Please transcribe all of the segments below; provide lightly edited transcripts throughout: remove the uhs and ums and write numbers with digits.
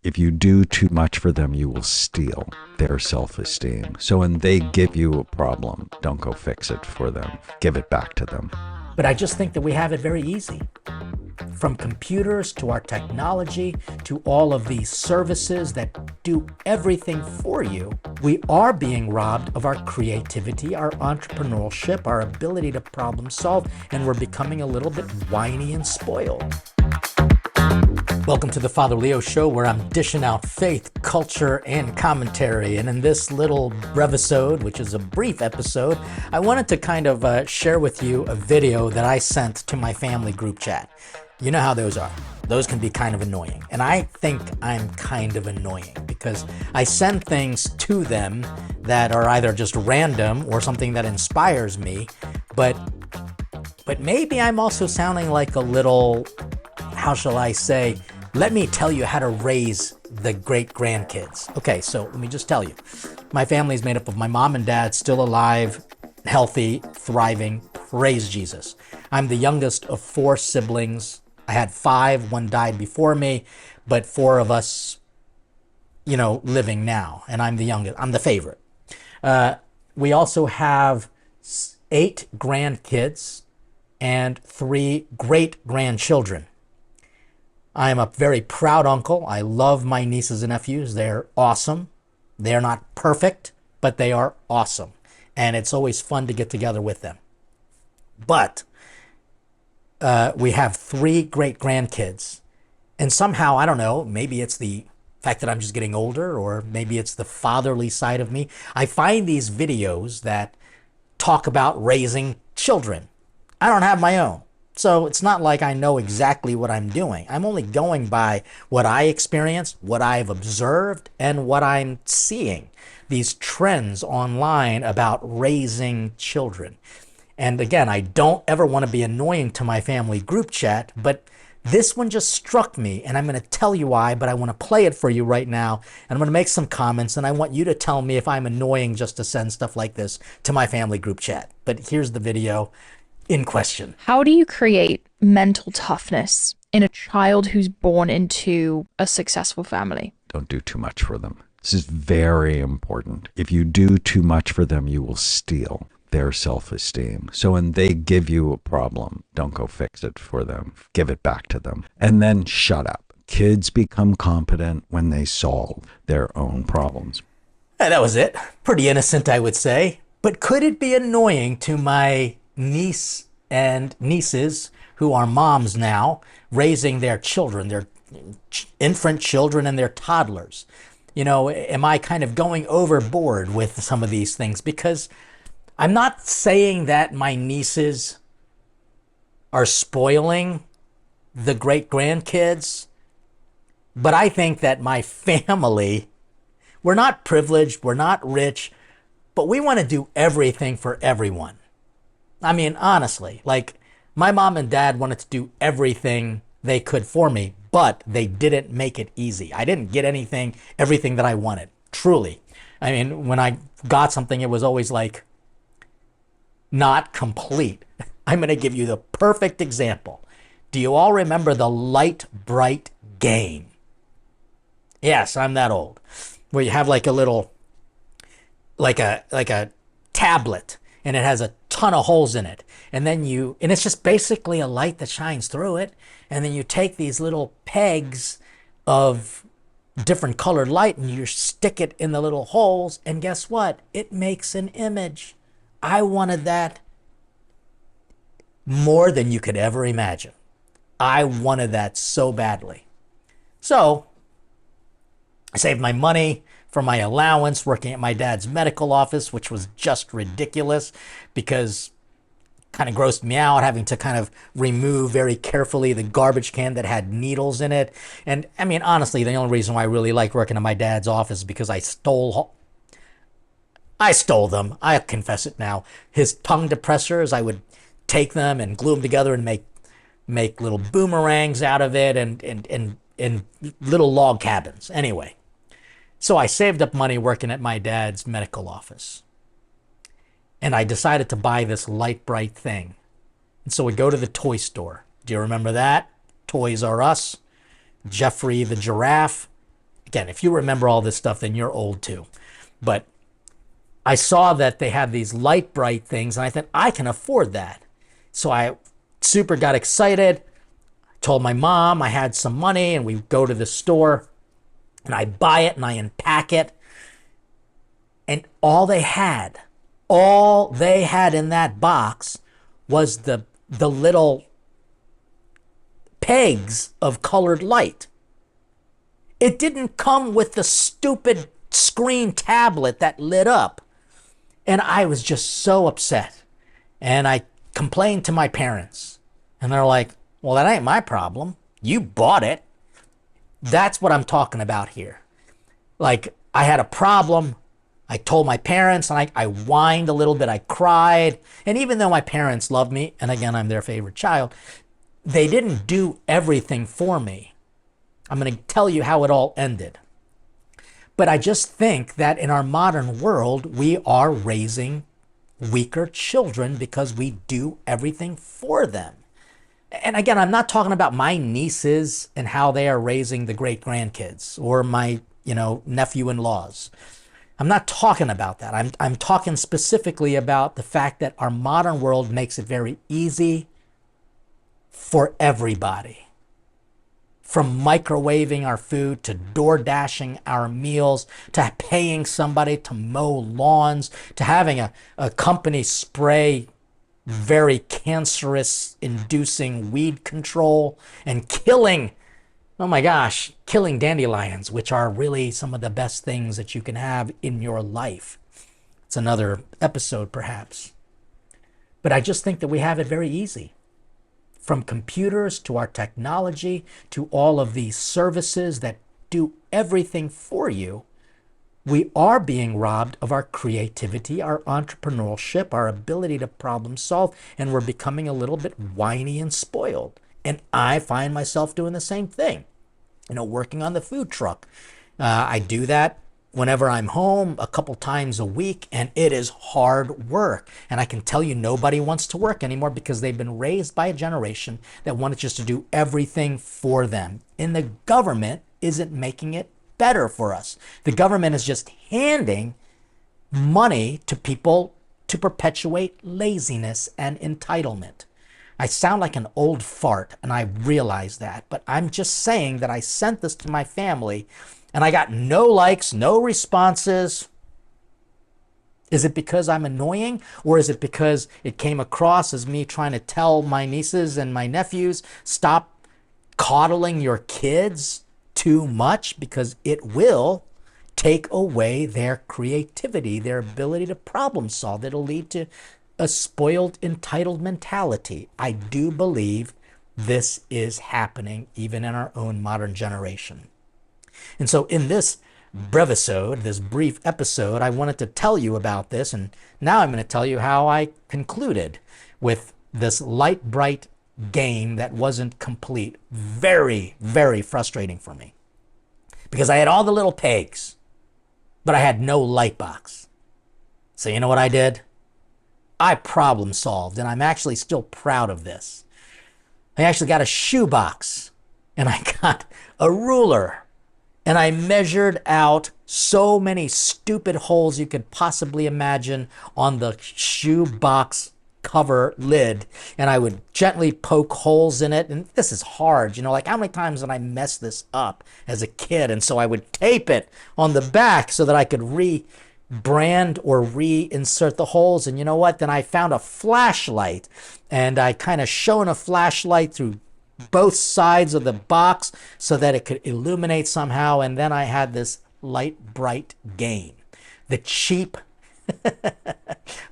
If you do too much for them, you will steal their self-esteem. So when they give you a problem, don't go fix it for them. Give it back to them. But I just think that we have it very easy. From computers to our technology to all of these services that do everything for you, we are being robbed of our creativity, our entrepreneurship, our ability to problem solve, and we're becoming a little bit whiny and spoiled. Welcome to the Father Leo Show, where I'm dishing out faith, culture, and commentary. And in this little brevisode, which is a brief episode, I wanted to kind of share with you a video that I sent to my family group chat. You know how those are. Those can be kind of annoying. And I think I'm kind of annoying because I send things to them that are either just random or something that inspires me. But maybe I'm also sounding like a little, how shall I say, let me tell you how to raise the great-grandkids. Okay, so let me just tell you. My family is made up of my mom and dad, still alive, healthy, thriving. Praise Jesus. I'm the youngest of 4 siblings. I had 5. One died before me, but 4 of us, living now. And I'm the youngest. I'm the favorite. We also have 8 grandkids and 3 great-grandchildren. I am a very proud uncle. I love my nieces and nephews. They're awesome. They're not perfect, but they are awesome. And it's always fun to get together with them. But we have 3 great-grandkids. And somehow, I don't know, maybe it's the fact that I'm just getting older, or maybe it's the fatherly side of me. I find these videos that talk about raising children. I don't have my own. So it's not like I know exactly what I'm doing. I'm only going by what I experienced, what I've observed, and what I'm seeing. These trends online about raising children. And again, I don't ever want to be annoying to my family group chat, but this one just struck me, and I'm going to tell you why, but I want to play it for you right now, and I'm going to make some comments, and I want you to tell me if I'm annoying just to send stuff like this to my family group chat. But here's the video in question. How do you create mental toughness in a child who's born into a successful family? Don't do too much for them. This is very important. If you do too much for them, you will steal their self-esteem. So when they give you a problem, don't go fix it for them. Give it back to them. And then shut up. Kids become competent when they solve their own problems. That was it. Pretty innocent, I would say. But could it be annoying to my niece and nieces, who are moms now, raising their children, their infant children and their toddlers? Am I kind of going overboard with some of these things? Because I'm not saying that my nieces are spoiling the great-grandkids, but I think that my family, we're not privileged, we're not rich, but we want to do everything for everyone. I mean, honestly, like, my mom and dad wanted to do everything they could for me, but they didn't make it easy. I didn't get everything that I wanted, truly. I mean, when I got something, it was always like, not complete. I'm going to give you the perfect example. Do you all remember the Light Bright game? Yes, I'm that old. Where you have like a little, like a tablet, and it has a ton of holes in it. And it's just basically a light that shines through it. And then you take these little pegs of different colored light and you stick it in the little holes. And guess what? It makes an image. I wanted that more than you could ever imagine. I wanted that so badly. So I saved my money for my allowance working at my dad's medical office, which was just ridiculous because it kind of grossed me out having to kind of remove very carefully the garbage can that had needles in it. And I mean, honestly, the only reason why I really liked working at my dad's office is because I stole them. I'll confess it now. His tongue depressors, I would take them and glue them together and make little boomerangs out of it and little log cabins. Anyway. So I saved up money working at my dad's medical office. And I decided to buy this Light Bright thing. And so we go to the toy store. Do you remember that? Toys R Us. Jeffrey the giraffe. again, if you remember all this stuff, then you're old too. But I saw that they had these light bright things, and I thought, I can afford that. So I super got excited, told my mom I had some money, and we go to the store, and I buy it, and I unpack it. And all they had in that box was the little pegs of colored light. It didn't come with the stupid screen tablet that lit up. And I was just so upset. And I complained to my parents. And they're like, well, that ain't my problem. You bought it. That's what I'm talking about here. Like, I had a problem. I told my parents, and I whined a little bit. I cried. And even though my parents loved me, and again, I'm their favorite child, they didn't do everything for me. I'm going to tell you how it all ended. But I just think that in our modern world, we are raising weaker children because we do everything for them. And again, I'm not talking about my nieces and how they are raising the great grandkids or my, nephew-in-laws. I'm not talking about that. I'm talking specifically about the fact that our modern world makes it very easy for everybody. From microwaving our food to door dashing our meals to paying somebody to mow lawns to having a company spray very cancerous inducing weed control and killing dandelions, which are really some of the best things that you can have in your life. It's another episode perhaps. But I just think that we have it very easy. From computers to our technology to all of these services that do everything for you, we are being robbed of our creativity, our entrepreneurship, our ability to problem solve, and we're becoming a little bit whiny and spoiled. And I find myself doing the same thing, working on the food truck. I do that whenever I'm home a couple times a week, and it is hard work. And I can tell you nobody wants to work anymore because they've been raised by a generation that wanted just to do everything for them. And the government isn't making it better for us. The government is just handing money to people to perpetuate laziness and entitlement. I sound like an old fart, and I realize that, but I'm just saying that I sent this to my family and I got no likes, no responses. Is it because I'm annoying, or is it because it came across as me trying to tell my nieces and my nephews, stop coddling your kids too much because it will take away their creativity, their ability to problem solve. It'll lead to a spoiled, entitled mentality. I do believe this is happening even in our own modern generation. And so in this brief episode, I wanted to tell you about this, and now I'm going to tell you how I concluded with this light, bright game that wasn't complete. Very, very frustrating for me. Because I had all the little pegs, but I had no light box. So you know what I did? I problem solved, and I'm actually still proud of this. I actually got a shoebox, and I got a ruler, and I measured out so many stupid holes you could possibly imagine on the shoebox cover lid, and I would gently poke holes in it. And this is hard, like how many times did I mess this up as a kid? And so I would tape it on the back so that I could rebrand or reinsert the holes. And you know what? Then I found a flashlight, and I kind of shone a flashlight through both sides of the box so that it could illuminate somehow. And then I had this light, bright game, the cheap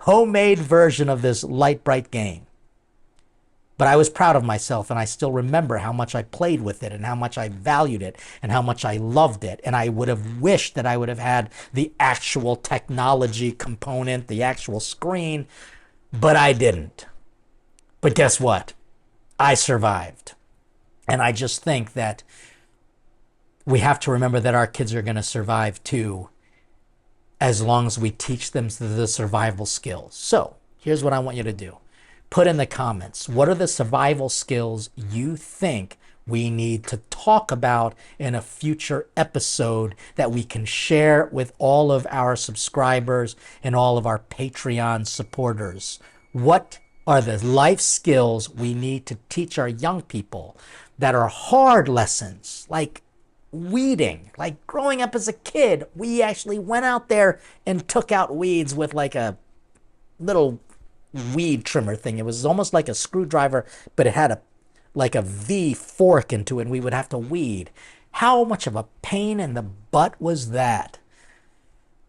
homemade version of this light, bright game. But I was proud of myself, and I still remember how much I played with it and how much I valued it and how much I loved it. And I would have wished that I would have had the actual technology component, the actual screen, but I didn't. But guess what? I survived. And I just think that we have to remember that our kids are going to survive too, as long as we teach them the survival skills. So here's what I want you to do. Put in the comments, what are the survival skills you think we need to talk about in a future episode that we can share with all of our subscribers and all of our Patreon supporters. What are the life skills we need to teach our young people that are hard lessons, like weeding, like growing up as a kid? We actually went out there and took out weeds with like a little weed trimmer thing. It was almost like a screwdriver, but it had like a V fork into it, and we would have to weed. How much of a pain in the butt was that?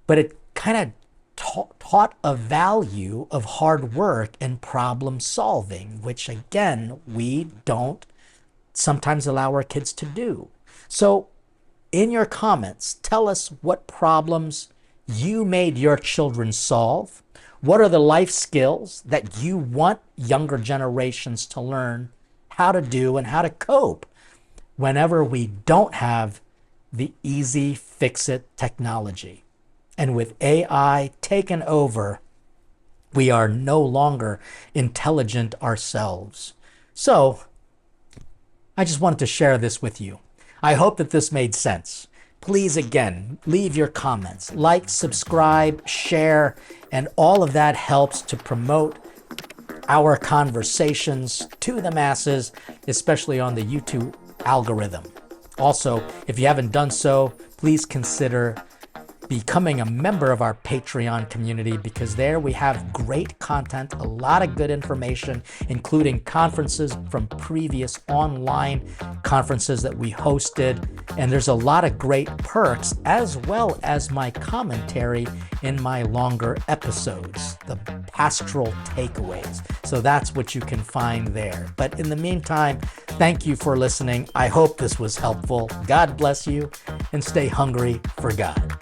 But it kind of taught a value of hard work and problem solving, which again, we don't sometimes allow our kids to do. So in your comments, tell us what problems you made your children solve. What are the life skills that you want younger generations to learn how to do and how to cope whenever we don't have the easy fix-it technology? And with AI taken over, we are no longer intelligent ourselves. So I just wanted to share this with you. I hope that this made sense. Please, again, leave your comments, like, subscribe, share, and all of that helps to promote our conversations to the masses, especially on the YouTube algorithm. Also, if you haven't done so, please consider becoming a member of our Patreon community, because there we have great content, a lot of good information, including conferences from previous online conferences that we hosted. And there's a lot of great perks, as well as my commentary in my longer episodes, the pastoral takeaways. So that's what you can find there. But in the meantime, thank you for listening. I hope this was helpful. God bless you, and stay hungry for God.